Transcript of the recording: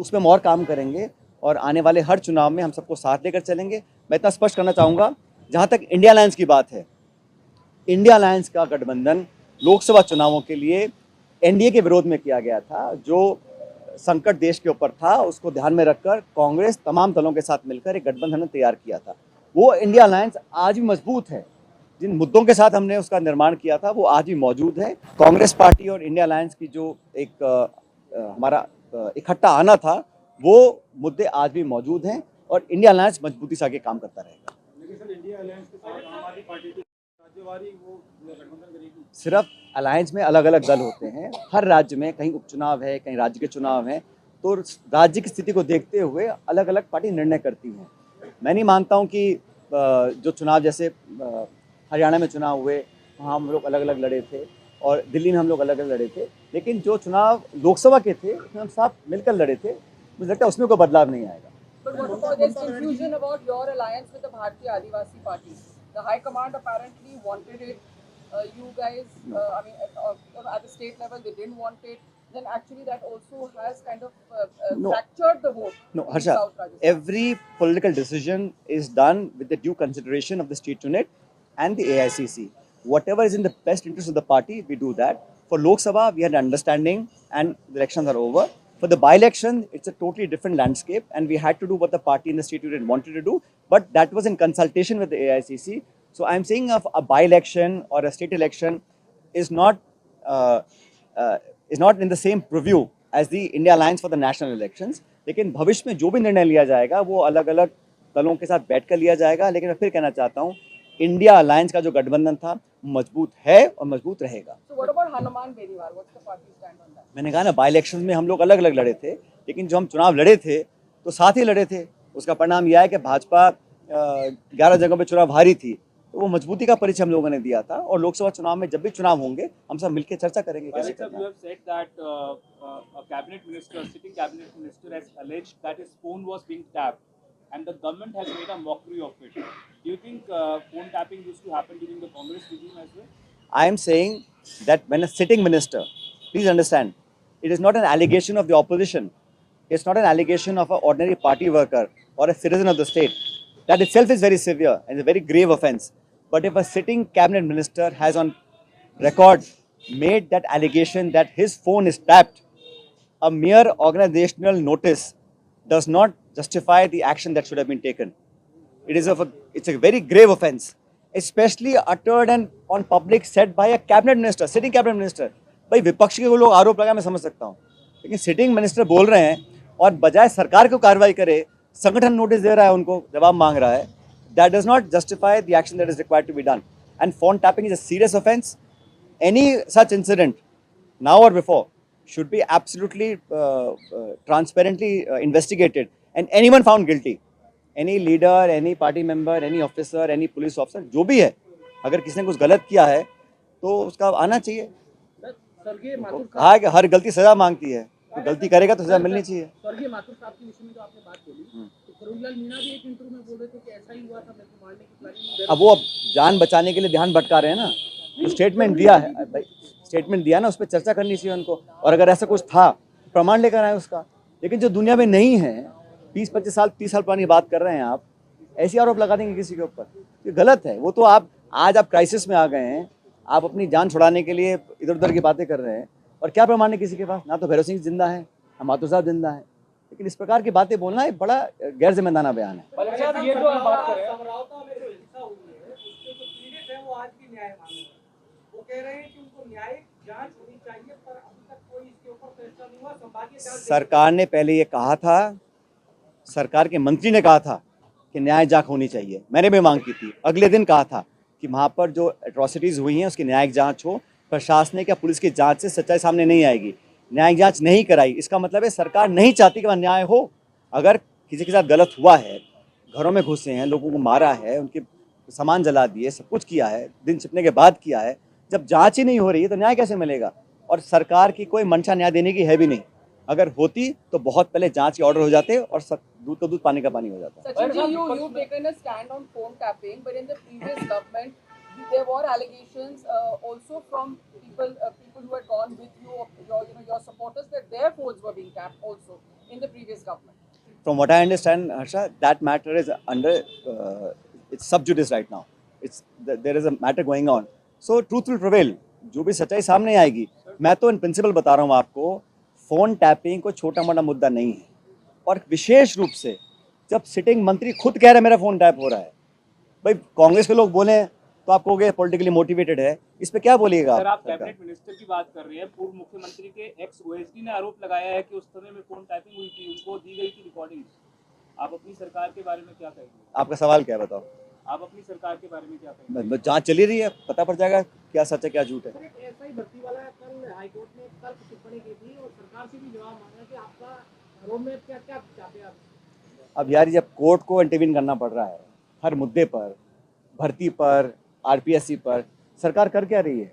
उस पर हम और काम करेंगे और आने वाले हर चुनाव में हम सबको साथ लेकर चलेंगे। मैं इतना स्पष्ट करना चाहूँगा, जहाँ तक इंडिया अलायंस की बात है, इंडिया अलायंस का गठबंधन लोकसभा चुनावों के लिए एनडीए के विरोध में किया गया था। जो संकट देश के ऊपर था उसको ध्यान में रखकर कांग्रेस तमाम दलों के साथ मिलकर एक गठबंधन तैयार किया था। वो इंडिया अलायंस आज भी मजबूत है। जिन मुद्दों के साथ हमने उसका निर्माण किया था वो आज भी मौजूद है। कांग्रेस पार्टी और इंडिया अलायंस की जो एक हमारा इकट्ठा आना था, वो मुद्दे आज भी मौजूद हैं और इंडिया अलायंस मजबूती से आगे काम करता रहेगा। सिर्फ अलायंस में अलग अलग दल होते हैं। हर राज्य में कहीं उपचुनाव है, कहीं राज्य के चुनाव हैं, तो राज्य की स्थिति को देखते हुए अलग अलग पार्टी निर्णय करती हैं। मैं नहीं मानता हूं कि जो चुनाव जैसे हरियाणा में चुनाव हुए वहाँ हम लोग अलग अलग लड़े थे और दिल्ली में हम लोग अलग अलग लड़े थे, लेकिन जो चुनाव लोकसभा के थे उसमें हम साथ मिलकर लड़े थे। मुझे लगता है उसमें कोई बदलाव नहीं आएगा। But what about this confusion about your alliance with the Bharatiya Adivasi Party? The High Command apparently wanted it. You guys, I mean, at the state level, they didn't want it. Then actually, that also has kind of fractured the vote. No, Harsha. Every political decision is done with the due consideration of the state unit and the AICC. Whatever is in the best interest of the party, we do that. For Lok Sabha, we had an understanding, and the elections are over. For the by-election, it's a totally different landscape, and we had to do what the party in the state unit wanted to do, but that was in consultation with the AICC. So I'm saying of a by-election or a state election is not in the same purview as the India Alliance for the national elections. लेकिन भविष्य में जो भी निर्णय लिया जाएगा वो अलग अलग दलों के साथ बैठकर लिया जाएगा। लेकिन मैं फिर कहना चाहता हूँ, इंडिया अलायंस का जो गठबंधन था मजबूत है और मजबूत रहेगा। So what about Hanuman Beniwal? What's the party stand on that? मैंने कहा ना, बाई इलेक्शन में हम लोग अलग अलग लड़े थे, लेकिन जो हम चुनाव लड़े थे तो साथ ही लड़े थे। उसका परिणाम यह है कि भाजपा 11 जगहों पे चुनाव हारी थी, तो वो मजबूती का परिचय हम लोगों ने दिया था। और लोकसभा चुनाव में जब भी चुनाव होंगे हम सब मिलकर चर्चा करेंगे कैसे करना है। A cabinet minister, sitting cabinet minister, has alleged that his phone was being tapped, and the government has made a mockery of it. Do you think phone tapping used to happen during the Congress regime as well? I am saying that when a sitting minister, please understand, it is not an allegation of the opposition. It's not an allegation of an ordinary party worker or a citizen of the state. That itself is very severe and a very grave offense. But if a sitting cabinet minister has on record made that allegation that his phone is tapped, a mere organizational notice does not justify the action that should have been taken. It's a very grave offense, especially uttered and on public said by a cabinet minister, sitting cabinet minister. भाई विपक्ष के लोग आरोप लगा, मैं समझ सकता हूँ, लेकिन सिटिंग मिनिस्टर बोल रहे हैं और बजाय सरकार को कार्रवाई करे संगठन नोटिस दे रहा है, उनको जवाब मांग रहा है। That does not justify the action that is required to be done. And phone tapping is a serious offense. Any such incident, now or before, should be absolutely transparently investigated, and anyone found guilty, any leader, any party member, any officer, any police officer, जो भी है, अगर किसी ने कुछ गलत किया है तो उसका आना चाहिए। कहा कि हर गलती सजा मांगती है, तो गलती करेगा तो सजा मिलनी चाहिए। स्वर्गीय माथुर साहब के विषय में जो आपने बात बोली, तो करुणलाल मीणा भी एक इंटरव्यू में बोल रहे थे कि ऐसा ही हुआ था, मेरे को मारने की प्लानिंग। अब वो जान बचाने के लिए ध्यान भटका रहे हैं ना, तो स्टेटमेंट दिया है भाई, स्टेटमेंट दिया ना, उस पर चर्चा करनी चाहिए उनको। और अगर ऐसा कुछ था प्रमाण लेकर आए उसका। लेकिन जो दुनिया में नहीं है, 20-25 साल 30 साल पुरानी बात कर रहे हैं आप, ऐसी आरोप लगा देंगे किसी के ऊपर, ये गलत है। वो तो आज आप क्राइसिस में आ गए हैं, आप अपनी जान छुड़ाने के लिए इधर उधर की बातें कर रहे हैं, और क्या प्रमाण है किसी के पास? ना तो भैरव सिंह जिंदा है, ना माथुर साहब जिंदा है। लेकिन इस प्रकार की बातें बोलना एक बड़ा गैर जिम्मेदाराना बयान है। सरकार ने पहले ये कहा था, सरकार के मंत्री ने कहा था कि न्याय जांच होनी चाहिए। मैंने भी मांग की थी। अगले दिन कहा था कि वहाँ पर जो एट्रॉसिटीज़ हुई हैं उसकी न्यायिक जांच हो। प्रशासनिक या पुलिस की जांच से सच्चाई सामने नहीं आएगी। न्यायिक जांच नहीं कराई, इसका मतलब है सरकार नहीं चाहती कि वह न्याय हो। अगर किसी के साथ गलत हुआ है, घरों में घुसे हैं, लोगों को मारा है, उनके सामान जला दिए, सब कुछ किया है, दिन छिपने के बाद किया है, जब जांच ही नहीं हो रही है तो न्याय कैसे मिलेगा? और सरकार की कोई मंशा न्याय देने की है भी नहीं। अगर होती तो बहुत पहले जांच के ऑर्डर हो जाते और दूध का दूध पानी का पानी हो जाता। Sachin ji, you've taken a stand on phone tapping, but in the previous government there were allegations also from people who had gone with you, your supporters, that their phones were being tapped also in the previous this government? From what I understand, Harsha, that matter is under it's sub judice right now. There is a matter going on. So truth will prevail. जो भी सच्चाई सामने आएगी. मैं तो in principle बता रहा हूँ आपको, फोन टैपिंग को छोटा मोटा मुद्दा नहीं है. और विशेष रूप से जब सिटिंग मंत्री खुद कह रहे हैं मेरा फोन टैप हो रहा है, भाई कांग्रेस के लोग बोले तो आप कहोगे पॉलिटिकली मोटिवेटेड है. इस पे क्या बोलिएगा सर, आप सरकार? कैबिनेट मिनिस्टर की बात कर रहे हैं. पूर्व मुख्यमंत्री के एक्स ओएसडी ने आरोप लगाया है कि उस समय में फोन टैपिंग हुई थी, उनको दी गई थी रिकॉर्डिंग. आप अपनी सरकार के बारे में क्या कहेंगे? आपका सवाल क्या है बताओ? आप अपनी सरकार के बारे में क्या कहेंगे? जांच चली रही है, पता पड़ जाएगा क्या सच है क्या झूठ है. सर एक ऐसा ही भर्ती वाला कल हाईकोर्ट ने तर्क टिप्पणी की थी और सरकार से भी जवाब मांगा कि आपका रोड मैप क्या क्या चाहते हैं आप? अब यार जब कोर्ट को इंटरवीन करना पड़ रहा है हर मुद्दे पर, भर्ती पर, आरपीएससी पर, सरकार कर क्या रही है?